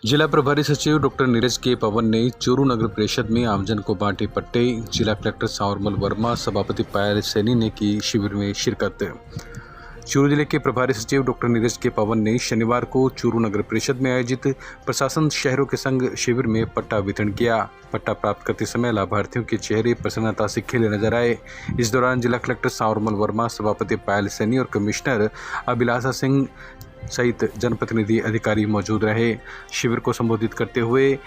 जिला प्रभारी सचिव डॉक्टर नीरज के पवन ने चूरू नगर परिषद में आमजन को बांटे पट्टे। जिला कलेक्टर सावरमल वर्मा, सभापति पायल सैनी ने की शिविर में शिरकत। चूरू जिले के प्रभारी सचिव डॉक्टर नीरज के पवन ने शनिवार को चूरू नगर परिषद में आयोजित प्रशासन शहरों के संग शिविर में पट्टा वितरण किया। पट्टा प्राप्त करते समय लाभार्थियों के चेहरे प्रसन्नता से खिले नजर आए। इस दौरान जिला कलेक्टर सावरमल वर्मा, सभापति पायल सैनी और कमिश्नर अभिलाषा सिंह सहित जनप्रतिनिधि अधिकारी मौजूद रहे। शिविर को संबोधित करते हुए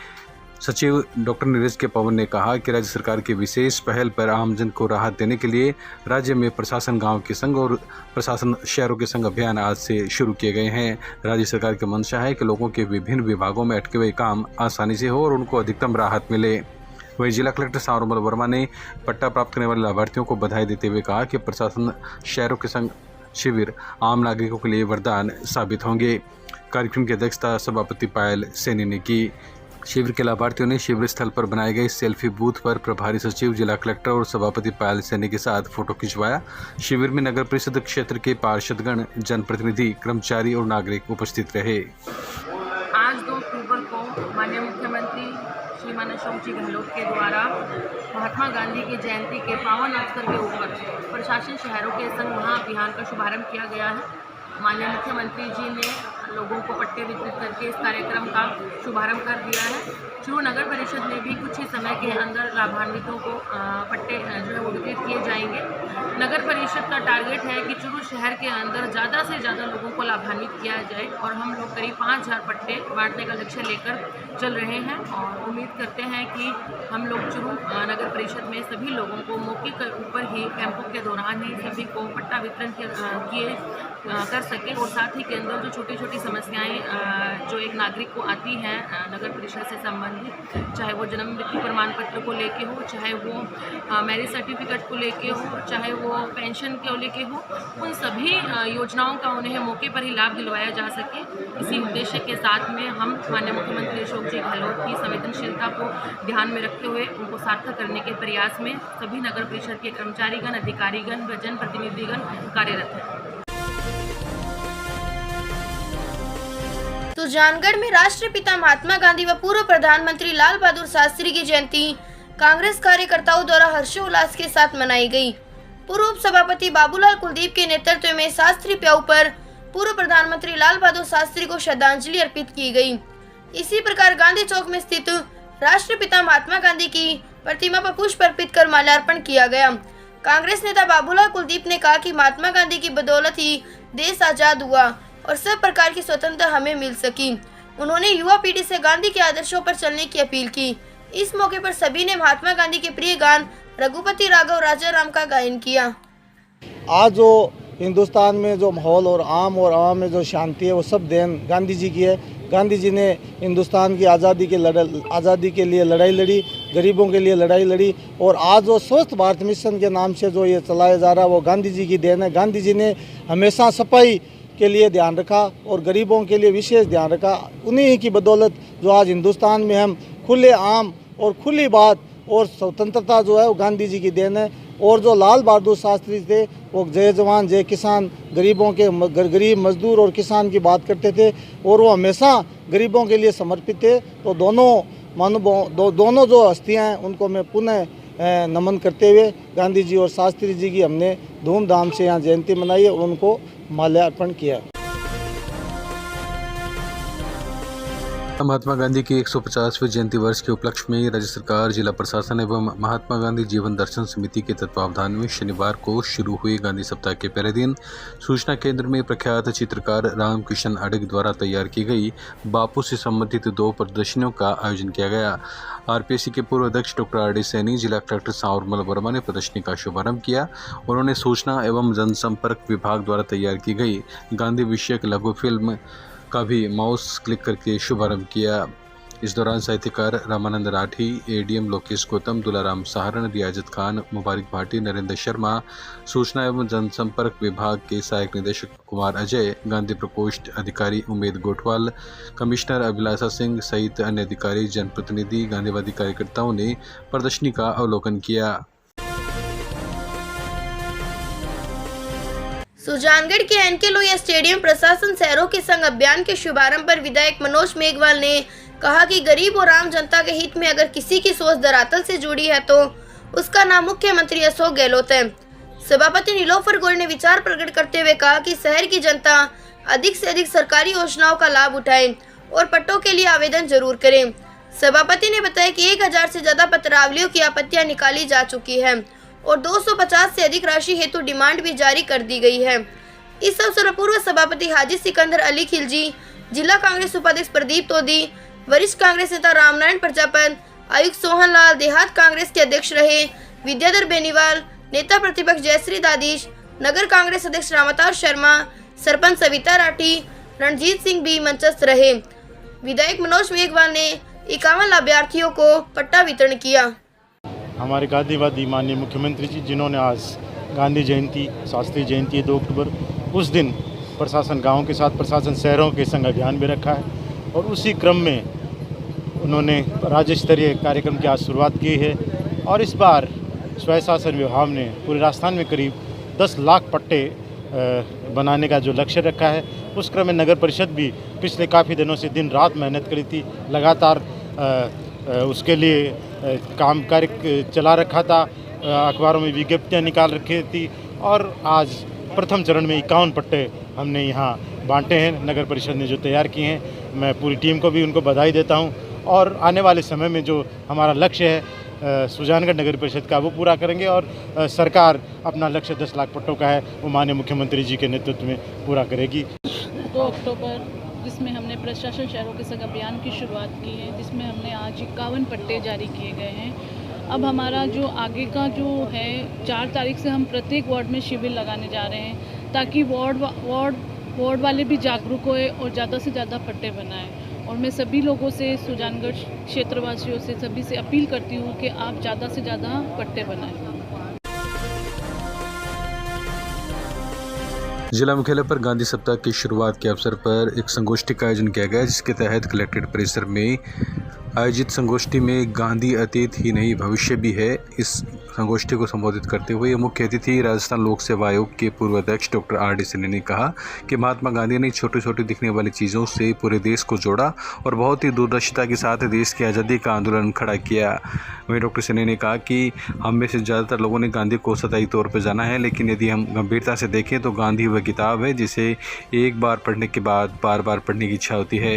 सचिव डॉक्टर नीरज के पवन ने कहा कि राज्य सरकार की विशेष पहल पर आमजन को राहत देने के लिए राज्य में प्रशासन गांव के संग और प्रशासन शहरों के संग अभियान आज से शुरू किए गए हैं। राज्य सरकार की मंशा है कि लोगों के विभिन्न विभागों में अटके हुए काम आसानी से हो और उनको अधिकतम राहत मिले। वहीं जिला कलेक्टर सावरमल वर्मा ने पट्टा प्राप्त करने वाले लाभार्थियों को बधाई देते हुए कहा कि प्रशासन शहरों के संग शिविर आम नागरिकों के लिए वरदान साबित होंगे। कार्यक्रम की अध्यक्षता सभापति पायल सैनी ने की। शिविर के लाभार्थियों ने शिविर स्थल पर बनाए गए सेल्फी बूथ पर प्रभारी सचिव, जिला कलेक्टर और सभापति पायल सैनी के साथ फोटो खिंचवाया। शिविर में नगर परिषद क्षेत्र के पार्षदगण, जनप्रतिनिधि, कर्मचारी और नागरिक उपस्थित रहे। आज 2 अक्टूबर को माननीय मुख्यमंत्री श्रीमान अशोक जी गहलोत के द्वारा महात्मा गांधी की जयंती के पावन अवसर के ऊपर प्रशासन शहरों के संग महाअभियान का शुभारंभ किया गया है। माननीय मुख्यमंत्री जी ने लोगों को पट्टे वितरित करके इस कार्यक्रम का शुभारंभ कर दिया है। चूरू नगर परिषद में भी कुछ ही समय के अंदर लाभान्वितों को पट्टे जो है वो वितरित किए जाएंगे। नगर परिषद का टारगेट है कि चूरू शहर के अंदर ज़्यादा से ज़्यादा लोगों को लाभान्वित किया जाए और हम लोग करीब 5000 पट्टे बांटने का लक्ष्य लेकर चल रहे हैं और उम्मीद करते हैं कि हम लोग चूरू नगर परिषद में सभी लोगों को मौके के ऊपर ही कैंपों के दौरान ही सभी को पट्टा वितरण किए कर सकें और साथ ही के अंदर जो छोटी छोटी समस्याएं जो एक नागरिक को आती हैं नगर परिषद से संबंधित, चाहे वो जन्म मृत्यु प्रमाण पत्र को लेके हो, चाहे वो मैरिज सर्टिफिकेट को लेके हो, चाहे वो पेंशन को लेके हो, उन सभी योजनाओं का उन्हें मौके पर ही लाभ दिलवाया जा सके। इसी उद्देश्य के साथ में हम माननीय मुख्यमंत्री अशोक जी गहलोत की संवेदनशीलता को ध्यान में रखते हुए उनको सार्थक करने के प्रयास में सभी नगर परिषद के कर्मचारीगण, अधिकारीगण व जनप्रतिनिधिगण कार्यरत हैं। सुजानगढ़ में राष्ट्रपिता महात्मा गांधी व पूर्व प्रधानमंत्री लाल बहादुर शास्त्री की जयंती कांग्रेस कार्यकर्ताओं द्वारा हर्षोल्लास के साथ मनाई गई। पूर्व सभापति बाबूलाल कुलदीप के नेतृत्व में शास्त्री प्याऊ पर पूर्व प्रधानमंत्री लाल बहादुर शास्त्री को श्रद्धांजलि अर्पित की गई। इसी प्रकार गांधी चौक में स्थित राष्ट्रपिता महात्मा गांधी की प्रतिमा पर पुष्प अर्पित कर माल्यार्पण किया गया। कांग्रेस नेता बाबूलाल कुलदीप ने कहा कि महात्मा गांधी की बदौलत ही देश आजाद हुआ और सब प्रकार की स्वतंत्रता हमें मिल सकी। उन्होंने युवा पीढ़ी से गांधी के आदर्शों पर चलने की अपील की। इस मौके पर सभी ने महात्मा गांधी के प्रिय गान रघुपति राघव राजा राम का गायन किया। आज जो हिंदुस्तान में जो माहौल और आवाम में जो शांति है वो सब देन गांधी जी की है। गांधी जी ने हिंदुस्तान की आज़ादी के लिए लड़ाई लड़ी, गरीबों के लिए लड़ाई लड़ी और आज जो स्वच्छ भारत मिशन के नाम से जो ये चलाया जा रहा है वो गांधी जी की देन है। गांधी जी ने हमेशा सफाई के लिए ध्यान रखा और गरीबों के लिए विशेष ध्यान रखा। उन्हीं की बदौलत जो आज हिंदुस्तान में हम खुले आम और खुली बात और स्वतंत्रता जो है वो गांधी जी की देन है। और जो लाल बहादुर शास्त्री थे वो जय जवान जय किसान, गरीबों के गरीब मजदूर और किसान की बात करते थे और वो हमेशा गरीबों के लिए समर्पित थे। तो दोनों जो हस्तियाँ हैं उनको मैं पुनः नमन करते हुए गांधी जी और शास्त्री जी की हमने धूमधाम से यहाँ जयंती मनाई है और उनको माल्यार्पण किया। महात्मा गांधी की 150वीं जयंती वर्ष के उपलक्ष्य में राज्य सरकार, जिला प्रशासन एवं महात्मा गांधी जीवन दर्शन समिति के तत्वावधान में शनिवार को शुरू हुए गांधी सप्ताह के पहले दिन सूचना केंद्र में प्रख्यात चित्रकार रामकिशन अडग द्वारा तैयार की गई बापू से संबंधित 2 प्रदर्शनियों का आयोजन किया गया। आरपीएससी के पूर्व अध्यक्ष डॉक्टर आर डी सैनी, जिला कलेक्टर सावरमल वर्मा ने प्रदर्शनी का शुभारंभ किया। उन्होंने सूचना एवं जनसंपर्क विभाग द्वारा तैयार की गई गांधी विषयक लघु फिल्म का भी माउस क्लिक करके शुभारंभ किया। इस दौरान साहित्यकार रामानंद राठी, एडीएम लोकेश गौतम, दुलाराम सहारण, रियाजत खान, मुबारक भाटी, नरेंद्र शर्मा, सूचना एवं जनसंपर्क विभाग के सहायक निदेशक कुमार अजय, गांधी प्रकोष्ठ अधिकारी उमेद गोटवाल, कमिश्नर अभिलाषा सिंह सहित अन्य अधिकारी, जनप्रतिनिधि, गांधीवादी कार्यकर्ताओं ने प्रदर्शनी का अवलोकन किया। सुजानगढ़ के एनके लोहिया स्टेडियम प्रशासन शहरों के संग अभियान के शुभारंभ पर विधायक मनोज मेघवाल ने कहा कि गरीब और आम जनता के हित में अगर किसी की सोच धरातल से जुड़ी है तो उसका नाम मुख्यमंत्री अशोक गहलोत है। सभापति नीलोफर गौर ने विचार प्रकट करते हुए कहा कि शहर की जनता अधिक से अधिक सरकारी योजनाओं का लाभ उठाए और पट्टों के लिए आवेदन जरूर करें। सभापति ने बताया कि 1000 से ज्यादा पत्रावलियों की आपत्तियां निकाली जा चुकी है और 250 से अधिक राशि हेतु डिमांड भी जारी कर दी गई है। इस अवसर पर पूर्व सभापति हाजी सिकंदर अली खिलजी, जिला कांग्रेस उपाध्यक्ष प्रदीप तोदी, वरिष्ठ कांग्रेस नेता रामनारायण प्रजापत, आयुक्त सोहन लाल, देहात कांग्रेस के अध्यक्ष रहे विद्याधर बेनीवाल, नेता प्रतिपक्ष जयश्री दादीश, नगर कांग्रेस अध्यक्ष रामतार शर्मा, सरपंच सविता राठी, रणजीत सिंह भी मंचस्थ रहे। विधायक मनोज मेघवाल ने 51 लाभार्थियों को पट्टा वितरण किया। हमारे गांधीवादी माननीय मुख्यमंत्री जी, जिन्होंने आज गांधी जयंती, शास्त्री जयंती 2 अक्टूबर, उस दिन प्रशासन गाँव के साथ प्रशासन शहरों के संग अभियान भी रखा है और उसी क्रम में उन्होंने राज्य स्तरीय कार्यक्रम की आज शुरुआत की है। और इस बार स्वशासन विभाग ने पूरे राजस्थान में करीब 10 लाख पट्टे बनाने का जो लक्ष्य रखा है, उस क्रम में नगर परिषद भी पिछले काफ़ी दिनों से दिन रात मेहनत करी थी, लगातार उसके लिए काम कार्य चला रखा था, अखबारों में विज्ञप्तियाँ निकाल रखी थी और आज प्रथम चरण में 51 पट्टे हमने यहाँ बांटे हैं नगर परिषद ने जो तैयार किए हैं। मैं पूरी टीम को भी उनको बधाई देता हूँ और आने वाले समय में जो हमारा लक्ष्य है सुजानगढ़ नगर परिषद का, वो पूरा करेंगे और सरकार अपना लक्ष्य 10 लाख पट्टों का है वो माननीय मुख्यमंत्री जी के नेतृत्व में पूरा करेगी। 2 अक्टूबर जिसमें हमने प्रशासन शहरों के संग अभियान की शुरुआत की है, जिसमें हमने आज 51 पट्टे जारी किए गए हैं। अब हमारा जो आगे का जो है 4 तारीख से हम प्रत्येक वार्ड में शिविर लगाने जा रहे हैं ताकि वार्ड वाले भी जागरूक होए और ज़्यादा से ज़्यादा पट्टे बनाएं। और मैं सभी लोगों से, सुजानगढ़ क्षेत्रवासियों से, सभी से अपील करती हूँ कि आप ज़्यादा से ज़्यादा पट्टे बनाएं। जिला मुख्यालय पर गांधी सप्ताह की शुरुआत के अवसर पर एक संगोष्ठी का आयोजन किया गया, जिसके तहत कलेक्ट्रेट परिसर में आयोजित संगोष्ठी में गांधी अतीत ही नहीं भविष्य भी है। इस संगोष्ठी को संबोधित करते हुए मुख्य अतिथि राजस्थान लोक सेवा आयोग के पूर्व अध्यक्ष डॉक्टर R.D. सैनी ने कहा कि महात्मा गांधी ने छोटी छोटी दिखने वाली चीज़ों से पूरे देश को जोड़ा और बहुत ही दूरदर्शिता के साथ देश की आज़ादी का आंदोलन खड़ा किया। वहीं डॉक्टर सैनी ने कहा कि हम में से ज़्यादातर लोगों ने गांधी को सतही तौर पर जाना है, लेकिन यदि हम गंभीरता से देखें तो गांधी वह किताब है जिसे एक बार पढ़ने के बाद बार बार पढ़ने की इच्छा होती है।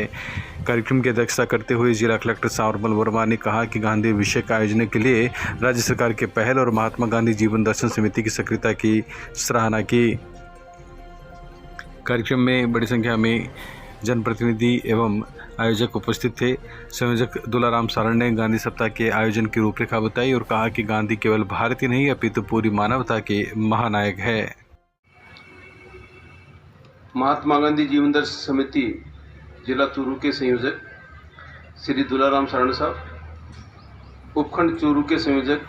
कार्यक्रम की अध्यक्षता करते हुए जिला कलेक्टर सावरमल वर्मा ने कहा कि गांधी विषय का आयोजन के लिए राज्य सरकार के पहल और महात्मा गांधी जीवन दर्शन समिति की सक्रियता की सराहना की। कार्यक्रम में बड़ी संख्या में जनप्रतिनिधि एवं आयोजक उपस्थित थे। संयोजक दुलाराम सारण ने गांधी सप्ताह के आयोजन की रूपरेखा बताई और कहा कि गांधी केवल भारत ही नहीं अपितु पूरी मानवता के महानायक है। महात्मा गांधी जीवन दर्शन समिति जिला चूरू के संयोजक श्री दुलाराम सारण साहब, उपखंड चूरू के संयोजक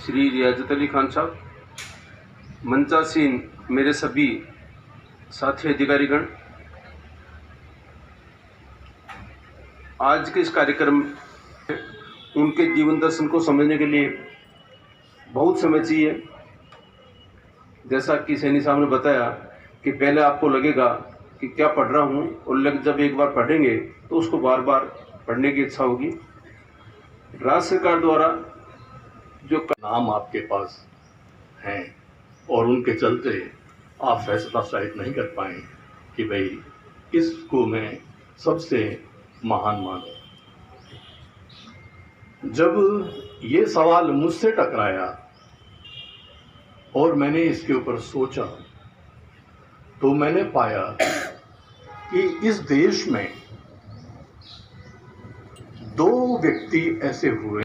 श्री रियाजत अली खान साहब, मंचासीन मेरे सभी साथी अधिकारीगण, आज के इस कार्यक्रम में उनके जीवन दर्शन को समझने के लिए बहुत समय चाहिए। जैसा कि सैनी साहब ने बताया कि पहले आपको लगेगा कि क्या पढ़ रहा हूँ और जब एक बार पढ़ेंगे तो उसको बार बार पढ़ने की इच्छा होगी। राज्य सरकार द्वारा जो नाम आपके पास हैं और उनके चलते आप फैसला शायद नहीं कर पाए कि भाई इसको मैं सबसे महान मानूं। जब ये सवाल मुझसे टकराया और मैंने इसके ऊपर सोचा तो मैंने पाया कि इस देश में 2 व्यक्ति ऐसे हुए।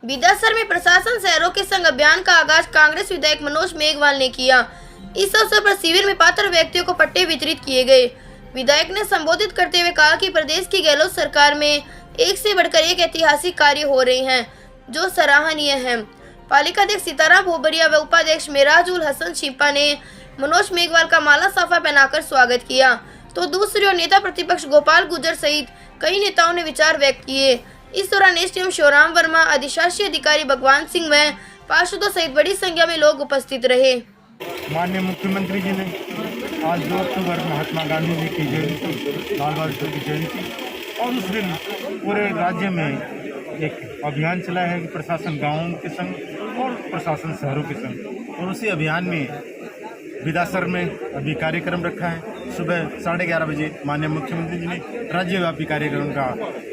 बिदासर में प्रशासन शहरों के संग अभियान का आगाज कांग्रेस विधायक मनोज मेघवाल ने किया। इस अवसर पर शिविर में पात्र व्यक्तियों को पट्टे वितरित किए गए। विधायक ने संबोधित करते हुए कहा कि प्रदेश की गहलोत सरकार में एक से बढ़कर एक ऐतिहासिक कार्य हो रहे हैं जो सराहनीय है। पालिका अध्यक्ष सीताराम भोबरिया व उपाध्यक्ष मेराजुल हसन छिपा ने मनोज मेघवाल का माला साफा पहनाकर स्वागत किया, तो दूसरी ओर नेता प्रतिपक्ष गोपाल गुर्जर सहित कई नेताओं ने विचार व्यक्त किए। इस दौरान एसडीएम शिवराम वर्मा, अधिशासी अधिकारी भगवान सिंह व पार्षदों सहित बड़ी संख्या में लोग उपस्थित रहे। माननीय मुख्यमंत्री जी ने आज 2 अक्टूबर महात्मा गांधी जी की जयंती, लाल बहादुर की जयंती, और उस दिन पूरे राज्य में एक अभियान चलाया है कि प्रशासन गाँवों के संग और प्रशासन शहरों के संग, और उसी अभियान में विदासर में अभी कार्यक्रम रखा है। सुबह 11:30 बजे माननीय मुख्यमंत्री जी ने राज्यव्यापी कार्यक्रम का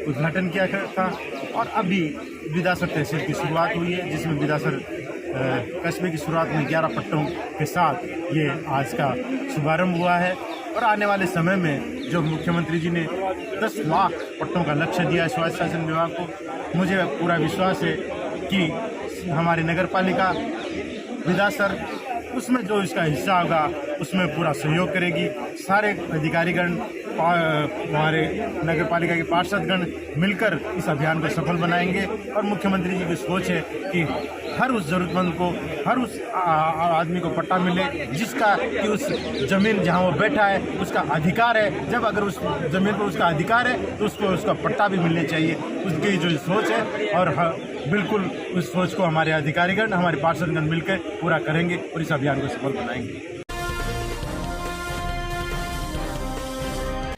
उद्घाटन किया था, और अभी विदासर तहसील की शुरुआत हुई है, जिसमें विदासर कस्बे की शुरुआत में 11 पट्टों के साथ ये आज का शुभारंभ हुआ है। और आने वाले समय में जो मुख्यमंत्री जी ने 10 लाख पट्टों का लक्ष्य दिया है स्वास्थ्य शासन विभाग को, मुझे पूरा विश्वास है कि हमारी नगर पालिका विदासर उसमें जो इसका हिस्सा होगा उसमें पूरा सहयोग करेगी। सारे अधिकारीगण, हमारे नगर पालिका के पार्षदगण मिलकर इस अभियान को सफल बनाएंगे। और मुख्यमंत्री जी की सोच है कि हर उस ज़रूरतमंद को, हर उस आदमी को पट्टा मिले जिसका कि उस ज़मीन जहां वो बैठा है उसका अधिकार है। जब अगर उस ज़मीन पर उसका अधिकार है तो उसको उसका पट्टा भी मिलना चाहिए। उसकी जो सोच है, और बिल्कुल उस सोच को हमारे अधिकारीगण, हमारे पार्षदगण मिलकर पूरा करेंगे और इस अभियान को सफल बनाएंगे।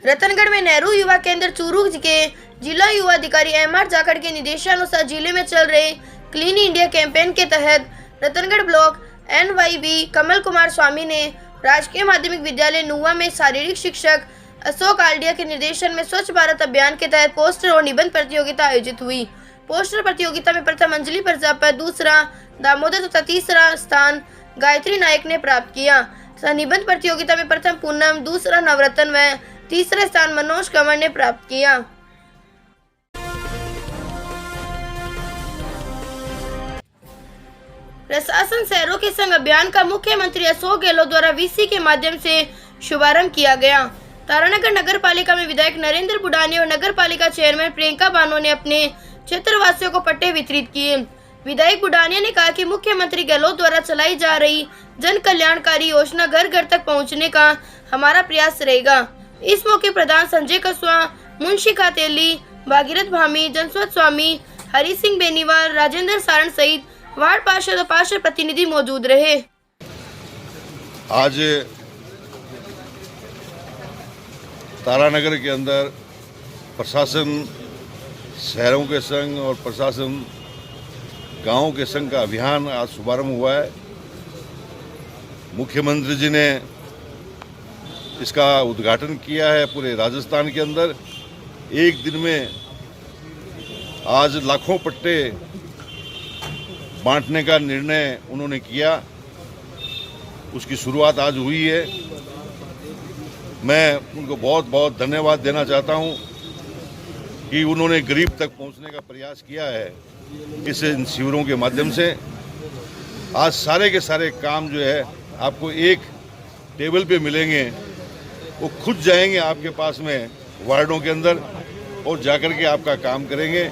रतनगढ़ में नेहरू युवा केंद्र चूरू के जिला युवा अधिकारी MR जाखड़ के निर्देशानुसार जिले में चल रहे क्लीन इंडिया कैंपेन के तहत रतनगढ़ ब्लॉक NYB कमल कुमार स्वामी ने राजकीय माध्यमिक विद्यालय नुआ में शारीरिक शिक्षक अशोक आल्डिया के निर्देशन में स्वच्छ भारत अभियान के तहत पोस्टर और निबंध प्रतियोगिता आयोजित हुई। पोस्टर प्रतियोगिता में प्रथम अंजलि प्रजापति, दूसरा दामोदर तथा तीसरा स्थान गायत्री नायक ने प्राप्त किया। निबंध प्रतियोगिता में प्रथम पूनम, दूसरा नवरत्न व तीसरा स्थान मनोज कंवर ने प्राप्त किया। प्रशासन शहरों के संग अभियान का मुख्यमंत्री अशोक गहलोत द्वारा VC के माध्यम से शुभारंभ किया गया। तारानगर नगर पालिका में विधायक नरेंद्र बुडानी और नगर पालिका चेयरमैन प्रियंका बानो ने अपने क्षेत्रवासियों को पट्टे वितरित किए। विधायक बुडानिया ने कहा कि मुख्यमंत्री गहलोत द्वारा चलाई जा रही जन कल्याणकारी योजना घर घर तक पहुंचने का हमारा प्रयास रहेगा। इस मौके प्रधान संजय कसवा, मुंशी खातेली, भागीरथ भामी, जनस्वत स्वामी, हरि सिंह बेनीवाल, राजेंद्र सारण सहित वार्ड पार्षद और पार्षद प्रतिनिधि मौजूद रहे। आज तारानगर के अंदर प्रशासन शहरों के संग और प्रशासन गांवों के संग का अभियान आज शुभारंभ हुआ है। मुख्यमंत्री जी ने इसका उद्घाटन किया है। पूरे राजस्थान के अंदर एक दिन में आज लाखों पट्टे बांटने का निर्णय उन्होंने किया। उसकी शुरुआत आज हुई है। मैं उनको बहुत बहुत धन्यवाद देना चाहता हूं कि उन्होंने गरीब तक पहुंचने का प्रयास किया है इस इन शिविरों के माध्यम से। आज सारे के सारे काम जो है आपको एक टेबल पे मिलेंगे, वो खुद जाएंगे आपके पास में वार्डों के अंदर और जाकर के आपका काम करेंगे।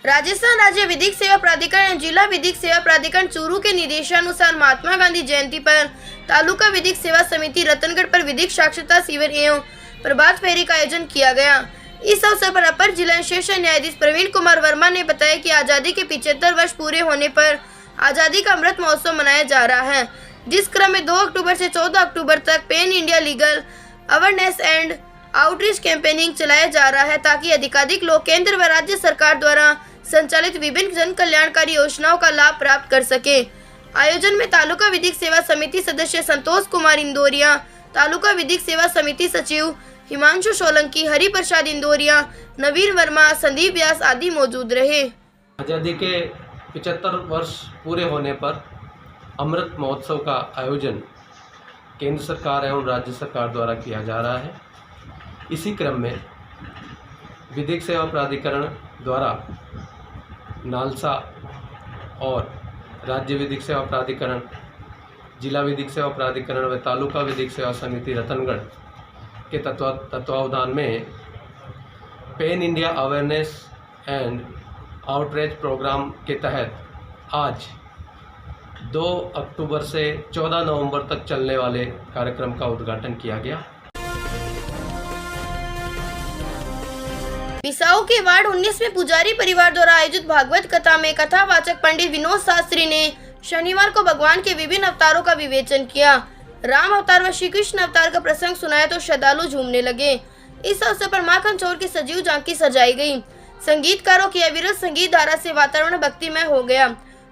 राजस्थान राज्य विधिक सेवा प्राधिकरण एवं जिला विधिक सेवा प्राधिकरण चूरू के निर्देशानुसार महात्मा गांधी जयंती पर तालुका विधिक सेवा समिति रतनगढ़ पर विधिक साक्षरता शिविर एवं प्रभात फेरी का आयोजन किया गया। इस अवसर पर अपर जिला सेशन न्यायाधीश प्रवीण कुमार वर्मा ने बताया कि आजादी के 75 वर्ष पूरे होने पर आजादी का अमृत महोत्सव मनाया जा रहा है, जिस क्रम में 2 अक्टूबर से 14 अक्टूबर तक pen India legal awareness and outreach campaigning चलाया जा रहा है, ताकि अधिकाधिक लोग केंद्र व राज्य सरकार द्वारा संचालित विभिन्न जन कल्याणकारी योजनाओं का लाभ प्राप्त कर सके। आयोजन में तालुका विधिक सेवा समिति सदस्य संतोष कुमार इंदौरिया, तालुका विधिक सेवा समिति सचिव हिमांशु सोलंकी, हरि प्रसाद इंदौरिया, नवीन वर्मा, संदीप व्यास आदि मौजूद रहे। आज़ादी के 75 वर्ष पूरे होने पर अमृत महोत्सव का आयोजन केंद्र सरकार एवं राज्य सरकार द्वारा किया जा रहा है। इसी क्रम में विधिक सेवा प्राधिकरण द्वारा नालसा और राज्य विधिक सेवा प्राधिकरण, जिला विधिक सेवा प्राधिकरण व तालुका विधिक सेवा समिति रतनगढ़ के तत्वावधान में pan India awareness and outreach program के तहत आज 2 अक्टूबर से 14 नवंबर तक चलने वाले कार्यक्रम का उद्घाटन किया गया। पिसाऊ के वार्ड 19 में पुजारी परिवार द्वारा आयोजित भागवत कथा में कथावाचक पंडित विनोद शास्त्री ने शनिवार को भगवान के विभिन्न अवतारों का विवेचन किया। राम अवतार व श्री कृष्ण अवतार का प्रसंग सुनाया तो श्रद्धालु झूमने लगे। इस अवसर पर माखन चौर की सजीव झांकी सजाई गई। संगीतकारों की अविरत संगीत धारा से वातावरण भक्तिमय हो गया।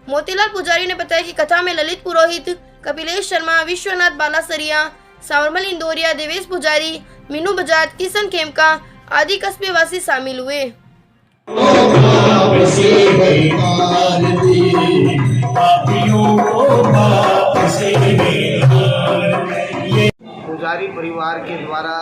मोतीलाल पुजारी ने बताया कि कथा में ललित पुरोहित, कपिलेश शर्मा, विश्वनाथ बालासरिया, सावरमल इंदौरिया, देवेश पुजारी, मीनू बजाज, किशन खेमका आदि कस्बे वासी शामिल हुए। पुजारी परिवार के द्वारा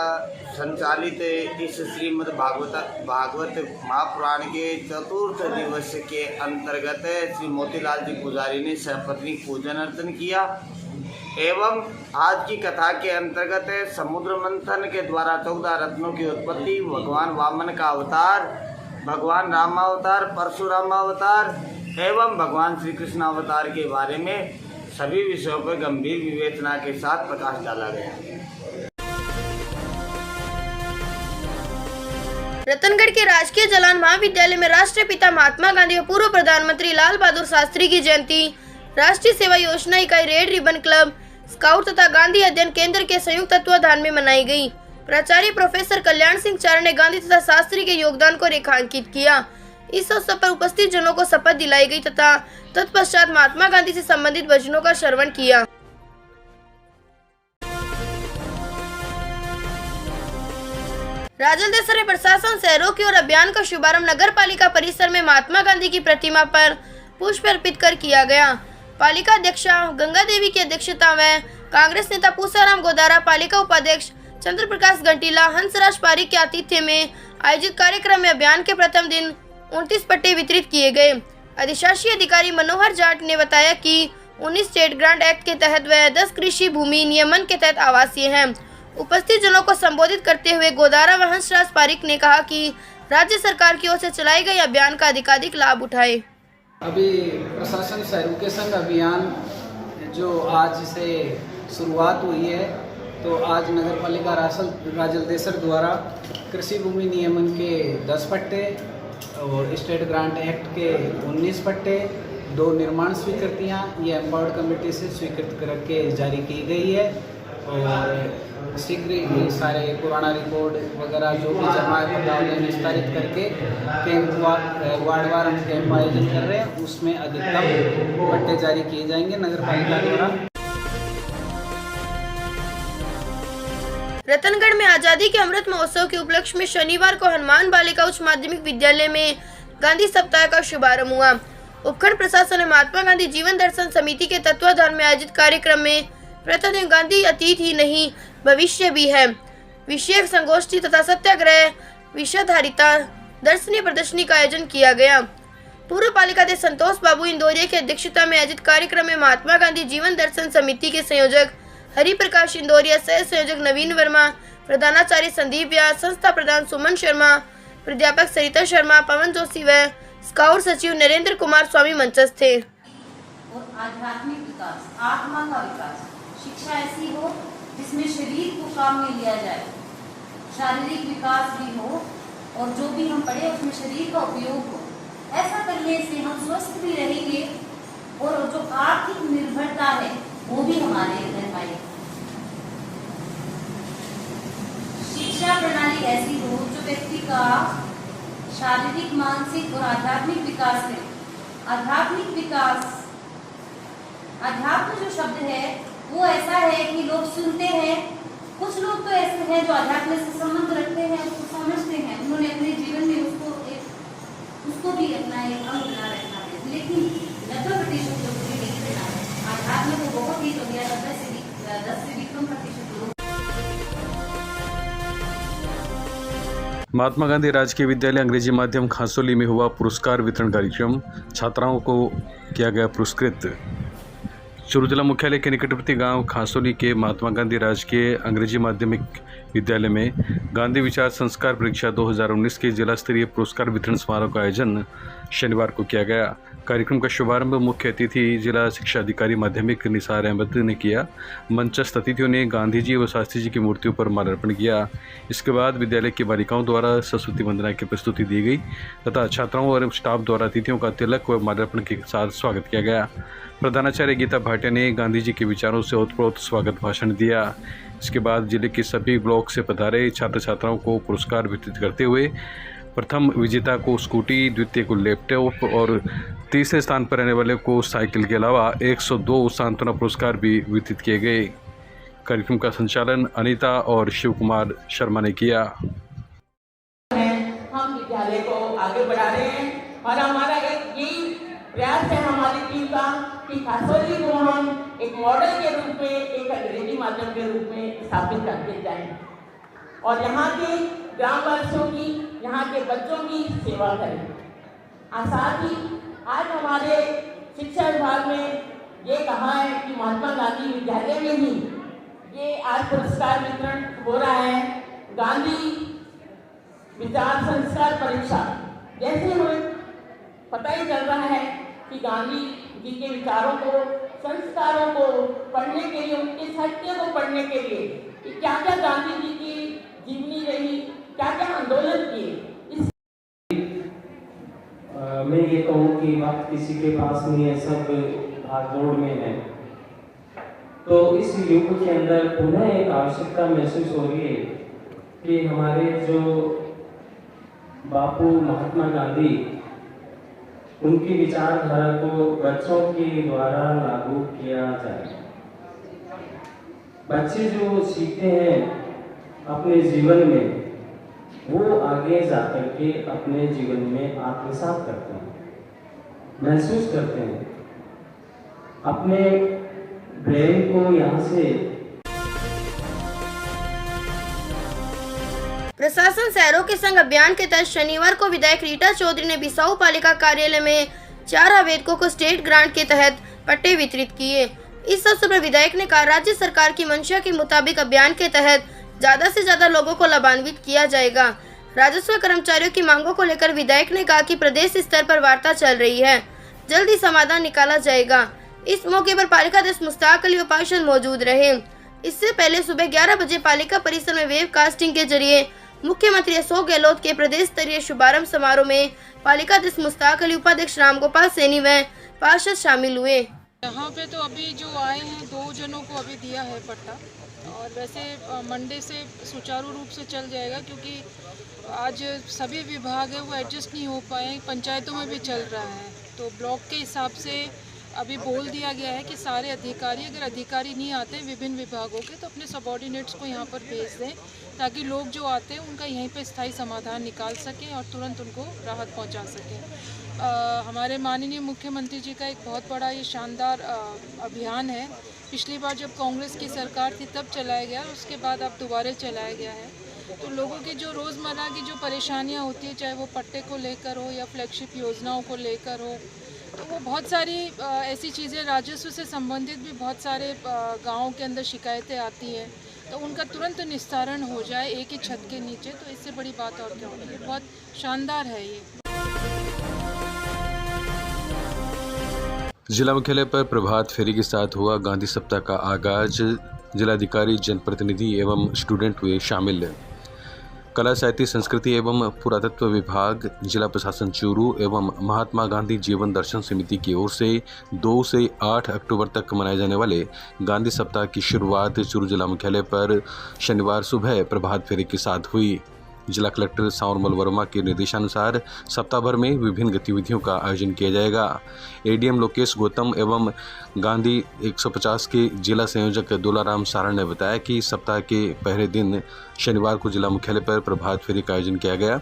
संचालित इस श्रीमद् भागवत महापुराण के चतुर्थ दिवस के अंतर्गत श्री मोतीलाल जी पुजारी ने सपत्नी पूजन अर्चन किया एवं आज की कथा के अंतर्गत समुद्र मंथन के द्वारा 14 रत्नों की उत्पत्ति, भगवान वामन का अवतार, भगवान रामावतार, परशुराम अवतार एवं भगवान श्री कृष्ण अवतार के बारे में सभी विषयों पर गंभीर विवेचना के साथ प्रकाश डाला गया। रतनगढ़ के राजकीय जलान महाविद्यालय में राष्ट्रपिता महात्मा गांधी व पूर्व प्रधानमंत्री लाल बहादुर शास्त्री की जयंती राष्ट्रीय सेवा योजना इकाई रेड रिबन क्लब, स्काउट तथा गांधी अध्ययन केंद्र के संयुक्त तत्वाधान में मनाई गई। प्राचार्य प्रोफेसर कल्याण सिंह चारण ने गांधी तथा शास्त्री के योगदान को रेखांकित किया। इस अवसर पर उपस्थित जनों को शपथ दिलाई गई तथा तत्पश्चात महात्मा गांधी से संबंधित वचनों का श्रवण किया। राजलदेसर में प्रशासन शहरों की ओर अभियान का शुभारंभ नगर पालिका परिसर में महात्मा गांधी की प्रतिमा पर पुष्प अर्पित कर किया गया। पालिका अध्यक्षा गंगा देवी की अध्यक्षता में कांग्रेस नेता पूसाराम गोदारा, पालिका उपाध्यक्ष चंद्र प्रकाश गंटीला, हंसराज पारिक के आतिथ्य में आयोजित कार्यक्रम में अभियान के प्रथम दिन 29 पट्टे वितरित किए गए। अधिशासी अधिकारी मनोहर जाट ने बताया कि 19 स्टेट ग्रांट एक्ट के तहत व 10 कृषि भूमि नियमन के तहत आवासीय हैं। उपस्थित जनों को संबोधित करते हुए गोदारा व हंसराज पारिक ने कहा कि राज्य सरकार की ओर से चलाए गए अभियान का अधिकाधिक लाभ उठाए। अभी प्रशासन शहरों के संग अभियान जो आज से शुरुआत हुई है, तो आज नगर पालिका राजलदेसर द्वारा कृषि भूमि नियमन के 10 पट्टे और स्टेट ग्रांट एक्ट के 19 पट्टे, 2 निर्माण स्वीकृतियाँ ये एम्पावर्ड कमेटी से स्वीकृत करके जारी की गई है और शीघ्र ही सारे पुराना रिकॉर्ड वगैरह जो भी जमा है विस्तारित करके कैंप वार्डवार हम कैंप आयोजन कर रहे हैं, उसमें अधिकतम पट्टे जारी किए जाएंगे नगर पालिका द्वारा। रतनगढ़ में आजादी के अमृत महोत्सव के उपलक्ष्य में शनिवार को हनुमान बालिका उच्च माध्यमिक विद्यालय में गांधी सप्ताह का शुभारंभ हुआ। उपखंड प्रशासन ने महात्मा गांधी जीवन दर्शन समिति के तत्वाधान में आयोजित कार्यक्रम में प्रतिदिन गांधी अतीत ही नहीं भविष्य भी है विषयक संगोष्ठी तथा सत्याग्रह विषयाधारिता दर्शनीय प्रदर्शनी का आयोजन किया गया। पूर्व पालिका अध्यक्ष संतोष बाबू इंदौरिया की अध्यक्षता में आयोजित कार्यक्रम में महात्मा गांधी जीवन दर्शन समिति के संयोजक हरि प्रकाश इंदौरिया, सह संयोजक नवीन वर्मा, प्रधानाचार्य संदीप व्यास, संस्था प्रधान सुमन शर्मा, प्राध्यापक सरिता शर्मा, पवन जोशी व स्काउट सचिव नरेंद्र कुमार स्वामी मंचस्थ थे। और आध्यात्मिक विकास, आत्मा का विकास, शिक्षा ऐसी हो जिसमें शरीर को काम में लिया जाए, शारीरिक विकास भी हो और जो भी हम पढ़े उसमें शरीर का उपयोग हो। ऐसा करने से हम स्वस्थ भी रहेंगे और जो आर्थिक निर्भरता है वो भी हमारे रह पाएगी। शिक्षा प्रणाली ऐसी हो जो व्यक्ति का शारीरिक, मानसिक और आध्यात्मिक विकास है। आध्यात्मिक विकास, अध्यात्म जो शब्द है वो ऐसा है कि लोग सुनते हैं, कुछ लोग तो ऐसे हैं जो अध्यात्म से संबंध रखते हैं, उसको समझते हैं, उन्होंने अपने जीवन में उसको भी अपना एक अंग बना रखा है, लेकिन 90% लोग नहीं बना है। अध्यात्म को बहुत ही तो गया 10 से भी कम प्रतिशत लोग। महात्मा गांधी राजकीय विद्यालय अंग्रेजी माध्यम खांसोली में हुआ पुरस्कार वितरण कार्यक्रम, छात्राओं को किया गया पुरस्कृत। चूरू जिला मुख्यालय के निकटवर्ती गांव खांसोली के महात्मा गांधी राजकीय अंग्रेजी माध्यमिक विद्यालय में गांधी विचार संस्कार परीक्षा 2019 के जिला स्तरीय पुरस्कार वितरण समारोह का आयोजन शनिवार को किया गया। कार्यक्रम का शुभारंभ मुख्य अतिथि जिला शिक्षा अधिकारी माध्यमिक निसार अहमद ने किया। मंचस्थ अतिथियों ने गांधी जी व शास्त्री जी की मूर्तियों पर माल्यार्पण किया। इसके बाद विद्यालय की बालिकाओं द्वारा सरस्वती वंदना की प्रस्तुति दी गई तथा छात्राओं और स्टाफ द्वारा अतिथियों का तिलक व माल्यार्पण के साथ स्वागत किया गया। प्रधानाचार्य गीता भाटिया ने गांधी जी के विचारों से ओतप्रोत स्वागत भाषण दिया। इसके बाद जिले के सभी ब्लॉक से पधारे छात्र छात्राओं को पुरस्कार वितरित करते हुए प्रथम विजेता को स्कूटी, द्वितीय को लैपटॉप और तीसरे स्थान पर रहने वाले को साइकिल के अलावा 102 सांत्वना पुरस्कार भी वितरित किए गए। कार्यक्रम का संचालन अनीता और शिव कुमार शर्मा ने किया। हम विद्यालय को आगे बढ़ा रहे हैं और हमारा एक यही प्रयास है हमारी टीम का कि खासोली को हम एक मॉडल के रूप में, एक अंग्रेजी माध्यम के रूप में स्थापित करते जाएं और यहाँ के ग्रामवासियों की, यहाँ के बच्चों की सेवा करें। साथ ही आज हमारे शिक्षा विभाग में ये कहा है कि महात्मा गांधी विद्यालय में ही ये आज पुरस्कार वितरण हो रहा है। गांधी विचार संस्कार परीक्षा जैसे हमें पता ही चल रहा है कि गांधी जी के विचारों को, संस्कारों को पढ़ने के लिए, उनके साहित्य को पढ़ने के लिए कि क्या क्या गांधी जी की जीवनी रही, क्या क्या आंदोलन किए। मैं ये कहूँ कि वक्त किसी के पास नहीं है, सब भागदौड़ में है, तो इस युग के अंदर पुनः एक आवश्यकता महसूस हो रही है कि हमारे जो बापू महात्मा गांधी, उनकी विचारधारा को बच्चों के द्वारा लागू किया जाए। बच्चे जो सीखते हैं अपने जीवन में, वो आगे जाकर के अपने जीवन में आत्मसात करते हैं, महसूस करते हैं, अपने ब्रेन को यहाँ से। प्रशासन शहरों के संग अभियान के तहत शनिवार को विधायक रीटा चौधरी ने बिसाऊ पालिका कार्यालय में 4 आवेदकों को स्टेट ग्रांट के तहत पट्टे वितरित किए। इस अवसर पर विधायक ने कहा, राज्य सरकार की मंशा के मुताबिक अभियान के तहत ज्यादा से ज्यादा लोगों को लाभान्वित किया जाएगा। राजस्व कर्मचारियों की मांगों को लेकर विधायक ने कहा कि प्रदेश स्तर पर वार्ता चल रही है, जल्द ही समाधान निकाला जाएगा। इस मौके पर पालिका अध्यक्ष मुश्ताक अली व पार्षद मौजूद रहे। इससे पहले सुबह 11 बजे पालिका परिसर में वेब कास्टिंग के जरिए मुख्यमंत्री अशोक गहलोत के प्रदेश स्तरीय शुभारंभ समारोह में पालिका अध्यक्ष मुश्ताक अली, उपाध्यक्ष रामगोपाल सैनी व पार्षद शामिल हुए। यहाँ पे तो अभी जो आए हैं 2 जनों को अभी दिया है पट्टा, और वैसे मंडे से सुचारू रूप से चल जाएगा क्योंकि आज सभी विभाग है वो एडजस्ट नहीं हो पाए, पंचायतों में भी चल रहा है, तो ब्लॉक के हिसाब से अभी बोल दिया गया है कि सारे अधिकारी, अगर अधिकारी नहीं आते विभिन्न विभागों के, तो अपने सबऑर्डिनेट्स को यहाँ पर भेज दें ताकि लोग जो आते हैं उनका यहीं पे स्थायी समाधान निकाल सकें और तुरंत उनको राहत पहुँचा सकें। हमारे माननीय मुख्यमंत्री जी का एक बहुत बड़ा ये शानदार अभियान है। पिछली बार जब कांग्रेस की सरकार थी तब चलाया गया, उसके बाद अब दोबारा चलाया गया है। तो लोगों की जो रोज़मर्रा की जो परेशानियाँ होती है, चाहे वो पट्टे को लेकर हो या फ्लैगशिप योजनाओं को लेकर हो, तो वो बहुत सारी ऐसी चीज़ें, राजस्व से संबंधित भी बहुत सारे गाँव के अंदर शिकायतें आती हैं, तो उनका तुरंत निस्तारण हो जाए एक ही छत के नीचे, तो इससे बड़ी बात और क्या होगी। बहुत शानदार है ये। जिला मुख्यालय पर प्रभात फेरी के साथ हुआ गांधी सप्ताह का आगाज। जिलाधिकारी, जनप्रतिनिधि एवं स्टूडेंट हुए शामिल। कला, साहित्य, संस्कृति एवं पुरातत्व विभाग, जिला प्रशासन चूरू एवं महात्मा गांधी जीवन दर्शन समिति की ओर से 2 से 8 अक्टूबर तक मनाए जाने वाले गांधी सप्ताह की शुरुआत चूरू जिला मुख्यालय पर शनिवार सुबह प्रभात फेरी के साथ हुई। जिला कलेक्टर सावरमल वर्मा के निर्देशानुसार सप्ताह भर में विभिन्न गतिविधियों का आयोजन किया जाएगा। एडीएम लोकेश गौतम एवं गांधी 150 के जिला संयोजक दुलाराम सारण ने बताया कि सप्ताह के पहले दिन शनिवार को जिला मुख्यालय पर प्रभात फेरी का आयोजन किया गया,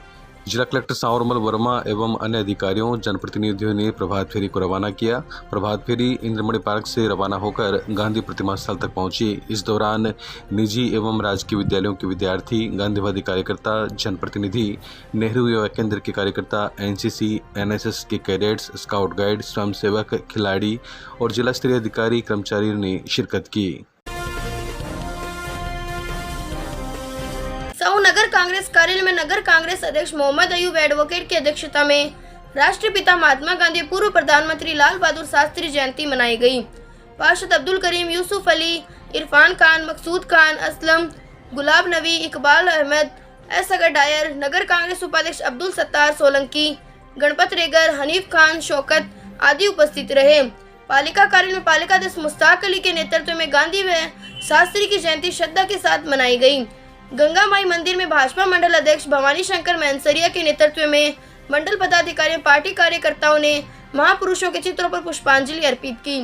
जिला कलेक्टर सांवरमल वर्मा एवं अन्य अधिकारियों जनप्रतिनिधियों ने प्रभात फेरी को रवाना किया। प्रभात फेरी इंद्रमणि पार्क से रवाना होकर गांधी प्रतिमा स्थल तक पहुंची। इस दौरान निजी एवं राजकीय विद्यालयों के विद्यार्थी, गांधीवादी कार्यकर्ता, जनप्रतिनिधि, नेहरू युवा केंद्र के कार्यकर्ता, एनसीसी, एनएसएस के कैडेट्स, स्काउट गाइड, स्वयंसेवक, खिलाड़ी और जिला स्तरीय अधिकारी कर्मचारियों ने शिरकत की। साहू नगर कांग्रेस कार्यालय में नगर कांग्रेस अध्यक्ष मोहम्मद अयूब एडवोकेट की अध्यक्षता में राष्ट्रपिता महात्मा गांधी पूर्व प्रधानमंत्री लाल बहादुर शास्त्री जयंती मनाई गई। पार्षद अब्दुल करीम, यूसुफ अली, इरफान खान, मकसूद खान, असलम, गुलाब नबी, इकबाल अहमद, असगर डायर, नगर कांग्रेस उपाध्यक्ष अब्दुल सत्तार सोलंकी, गणपत रेगर, हनीफ खान, शौकत आदि उपस्थित रहे। पालिका कार्यालय में पालिका अध्यक्ष मुश्ताक अली के नेतृत्व में गांधी व शास्त्री की जयंती श्रद्धा के साथ मनाई गई। गंगा माई मंदिर में भाजपा मंडल अध्यक्ष भवानी शंकर मैनसरिया के नेतृत्व में मंडल पदाधिकारियों, पार्टी कार्यकर्ताओं ने महापुरुषों के चित्रों पर पुष्पांजलि अर्पित की।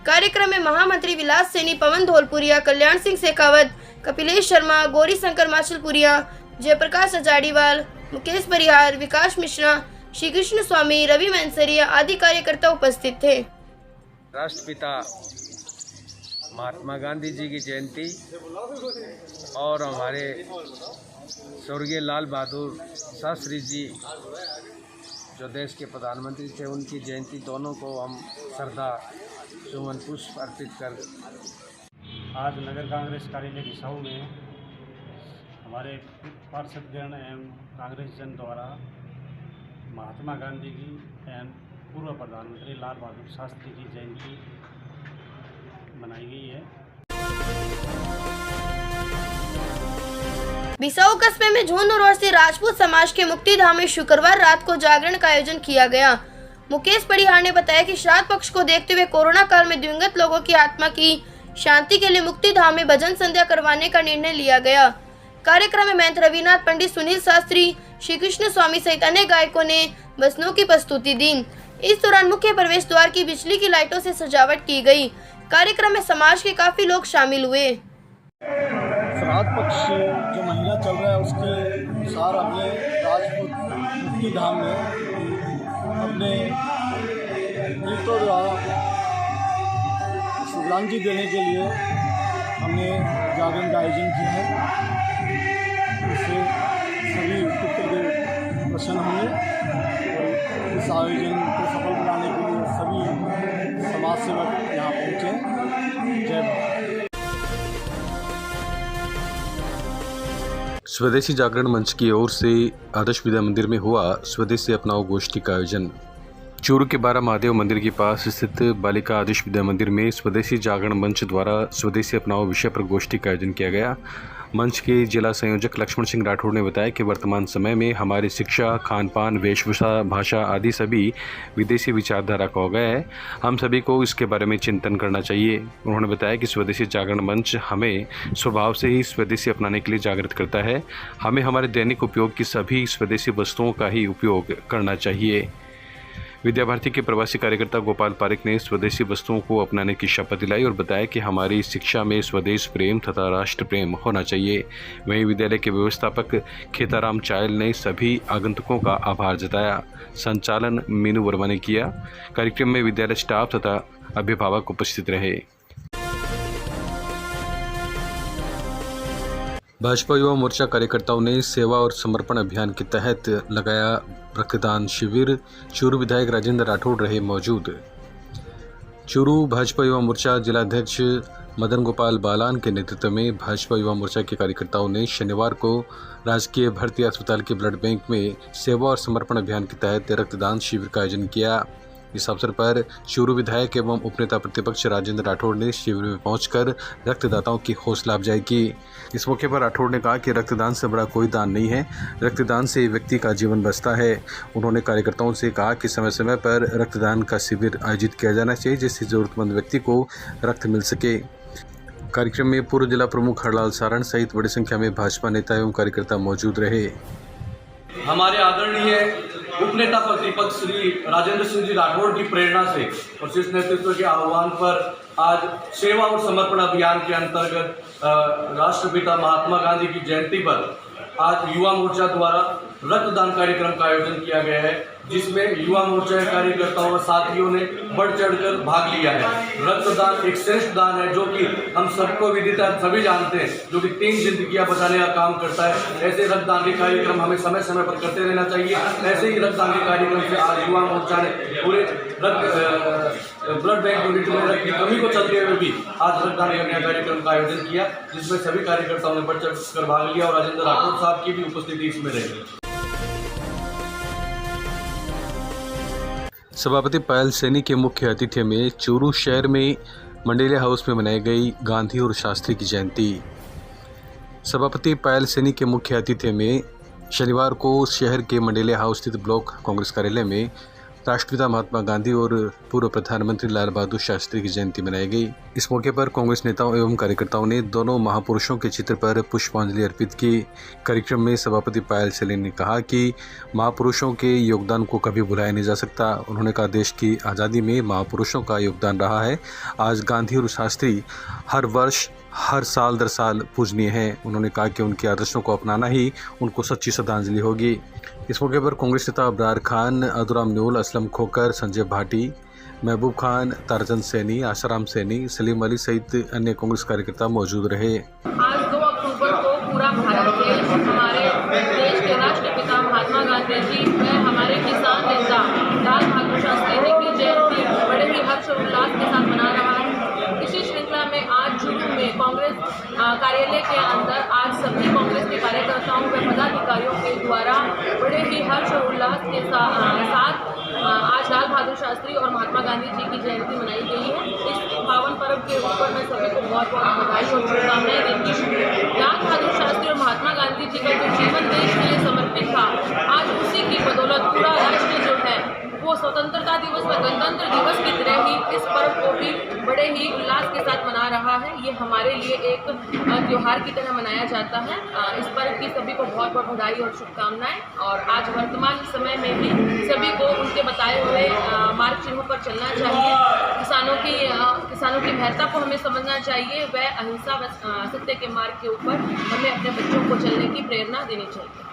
कार्यक्रम में महामंत्री विलास सैनी, पवन धौलपुरिया, कल्याण सिंह शेखावत, कपिलेश शर्मा, गौरी शंकर माचलपुरिया, जयप्रकाश अजाड़ीवाल, मुकेश परिहार, विकास मिश्रा, श्री कृष्ण स्वामी, रवि मैनसरिया आदि कार्यकर्ता उपस्थित थे। राष्ट्रपिता महात्मा गांधी जी की जयंती और हमारे स्वर्गीय लाल बहादुर शास्त्री जी जो देश के प्रधानमंत्री थे, उनकी जयंती दोनों को हम श्रद्धा सुमन पुष्प अर्पित कर आज नगर कांग्रेस कार्यालय बिसाऊ में हमारे पार्षदगण एवं कांग्रेस जन द्वारा महात्मा गांधी की एवं पूर्व प्रधानमंत्री लाल बहादुर शास्त्री की जयंती मनाई गई है। बिसाऊ कस्बे में झुंड रोड से राजपूत समाज के मुक्तिधाम में शुक्रवार रात को जागरण का आयोजन किया गया। मुकेश परिहार ने बताया कि श्राद्ध पक्ष को देखते हुए कोरोना काल में दिवंगत लोगों की आत्मा की शांति के लिए मुक्तिधाम में भजन संध्या करवाने का निर्णय लिया गया। कार्यक्रम में महंत रविनाथ, पंडित सुनील शास्त्री, श्री कृष्ण स्वामी सहित अन्य गायकों ने भजनों की प्रस्तुति दी। इस दौरान मुख्य प्रवेश द्वार की बिजली की लाइटों से सजावट की गई। कार्यक्रम में समाज के काफी लोग शामिल हुए। श्राद्ध पक्ष जो महीना चल रहा है उसके अनुसार हमने राजपूत मुक्ति धाम में अपने गीतों द्वारा श्रद्धांजलि देने के लिए हमने जागरण का आयोजन किया है। इससे सभी पितृदेव प्रसन्न होंगे और इस आयोजन को सफल बनाने के लिए सभी समाज सेवक यहाँ पहुँचे। जय भारत। स्वदेशी जागरण मंच की ओर से आदर्श विद्या मंदिर में हुआ स्वदेशी अपनाओ गोष्ठी का आयोजन। चूरू के 12 महादेव मंदिर के पास स्थित बालिका आदर्श विद्या मंदिर में स्वदेशी जागरण मंच द्वारा स्वदेशी अपनाओ विषय पर गोष्ठी का आयोजन किया गया। मंच के जिला संयोजक लक्ष्मण सिंह राठौड़ ने बताया कि वर्तमान समय में हमारी शिक्षा, खान पान, वेशभूषा, भाषा आदि सभी विदेशी विचारधारा का हो गया है। हम सभी को इसके बारे में चिंतन करना चाहिए। उन्होंने बताया कि स्वदेशी जागरण मंच हमें स्वभाव से ही स्वदेशी अपनाने के लिए जागृत करता है। हमें हमारे दैनिक उपयोग की सभी स्वदेशी वस्तुओं का ही उपयोग करना चाहिए। विद्या भारती के प्रवासी कार्यकर्ता गोपाल पारिक ने स्वदेशी वस्तुओं को अपनाने की शपथ दिलाई और बताया कि हमारी शिक्षा में स्वदेश प्रेम तथा राष्ट्र प्रेम होना चाहिए। वहीं विद्यालय के व्यवस्थापक खेताराम चायल ने सभी आगंतुकों का आभार जताया। संचालन मीनू वर्मा ने किया। कार्यक्रम में विद्यालय स्टाफ तथा अभिभावक उपस्थित रहे। भाजपा युवा मोर्चा कार्यकर्ताओं ने सेवा और समर्पण अभियान के तहत लगाया रक्तदान शिविर। चूरू विधायक राजेंद्र राठौड़ रहे मौजूद। चूरू भाजपा युवा मोर्चा जिलाध्यक्ष मदन गोपाल बालान के नेतृत्व में भाजपा युवा मोर्चा के कार्यकर्ताओं ने शनिवार को राजकीय भर्ती अस्पताल के ब्लड बैंक में सेवा और समर्पण अभियान के तहत रक्तदान शिविर का आयोजन किया। इस अवसर पर चूरू विधायक एवं उपनेता प्रतिपक्ष राजेंद्र राठौड़ ने शिविर में पहुंचकर रक्तदाताओं की हौसला अफजाई की। इस मौके पर राठौड़ ने कहा कि रक्तदान से बड़ा कोई दान नहीं है, रक्तदान से व्यक्ति का जीवन बचता है। उन्होंने कार्यकर्ताओं से कहा कि समय समय पर रक्तदान का शिविर आयोजित किया जाना चाहिए, जिससे जरूरतमंद व्यक्ति को रक्त मिल सके। कार्यक्रम में पूर्व जिला प्रमुख हरलाल सारण सहित बड़ी संख्या में भाजपा नेता एवं कार्यकर्ता मौजूद रहे। हमारे आदरणीय उपनेता प्रतिपक्ष श्री राजेंद्र सिंह जी राठौड़ की प्रेरणा से और शीर्ष नेतृत्व के आह्वान पर आज सेवा और समर्पण अभियान के अंतर्गत राष्ट्रपिता महात्मा गांधी की जयंती पर आज युवा मोर्चा द्वारा रक्तदान कार्यक्रम का आयोजन किया गया है, जिसमें युवा मोर्चा के कार्यकर्ताओं और साथियों ने बढ़ चढ़कर भाग लिया है। रक्तदान एक श्रेष्ठ दान है, जो कि हम सबको विदित है, सभी जानते हैं, जो कि 3 जिंदगियां बचाने का काम करता है। ऐसे रक्तदान के कार्यक्रम हमें समय समय पर करते रहना चाहिए। ऐसे ही रक्तदान के कार्यक्रम से आज युवा मोर्चा ने पूरे ब्लड बैंक यूनिट में रक्त की कमी को चलते हुए भी आज रक्तदान करने का कार्यक्रम का आयोजन किया, जिसमें सभी कार्यकर्ताओं ने बढ़ चढ़ कर भाग लिया और राजेंद्र राठौड़ साहब की भी उपस्थिति इसमें रही। सभापति पायल सैनी के मुख्य आतिथ्य में चूरू शहर में मंडेलिया हाउस में मनाई गई गांधी और शास्त्री की जयंती। सभापति पायल सैनी के मुख्य आतिथ्य में शनिवार को शहर के मंडेलिया हाउस स्थित ब्लॉक कांग्रेस कार्यालय में राष्ट्रपिता महात्मा गांधी और पूर्व प्रधानमंत्री लाल बहादुर शास्त्री की जयंती मनाई गई। इस मौके पर कांग्रेस नेताओं एवं कार्यकर्ताओं ने दोनों महापुरुषों के चित्र पर पुष्पांजलि अर्पित की। कार्यक्रम में सभापति पायल सैनी ने कहा कि महापुरुषों के योगदान को कभी भुलाया नहीं जा सकता। उन्होंने कहा, देश की आज़ादी में महापुरुषों का योगदान रहा है। आज गांधी और शास्त्री हर वर्ष हर साल दर साल पूजनीय हैं। उन्होंने कहा कि उनके आदर्शों को अपनाना ही उनको सच्ची श्रद्धांजलि होगी। इस मौके पर कांग्रेस नेता अबरार खान, अदुराम न्यूल, असलम खोकर, संजय भाटी, महबूब खान, तारचंद सैनी, आशाराम सैनी, सलीम अली सहित अन्य कांग्रेस कार्यकर्ता मौजूद रहे। आज 2 अक्टूबर को पूरा भारत देश हमारे देश के राष्ट्रपिता महात्मा गांधी जी व हमारे किसान नेता लाल बहादुर शास्त्री जी की जयंती बड़े ही हर्षोल्लास के साथ मना रहा है। इसी श्रृंखला में आज चूरू में कांग्रेस कार्यालय के अंदर आज सभी कांग्रेस के कार्यकर्ताओं व पदाधिकारियों के द्वारा बड़े ही हर्ष और उल्लास के साथ आज लाल बहादुर शास्त्री और महात्मा गांधी जी की जयंती मनाई गई है। इस पावन पर्व के ऊपर मैं सभी को बहुत बहुत बधाई और शुभकामनाएं देती हूँ। लाल बहादुर शास्त्री और महात्मा गांधी जी का जो जीवन देश के लिए समर्पित था, आज उसी की बदौलत पूरा राष्ट्र जो है वो स्वतंत्रता दिवस व गणतंत्र दिवस की तरह ही इस पर्व को भी बड़े ही उल्लास के साथ मना रहा है। ये हमारे लिए एक त्योहार की तरह मनाया जाता है। इस पर्व की सभी को बहुत बहुत बधाई और शुभकामनाएं। और आज वर्तमान समय में भी सभी को उनके बताए हुए मार्ग चिन्हों पर चलना चाहिए। किसानों की महत्ता को हमें समझना चाहिए। वह अहिंसा व सत्य के मार्ग के ऊपर हमें अपने बच्चों को चलने की प्रेरणा देनी चाहिए।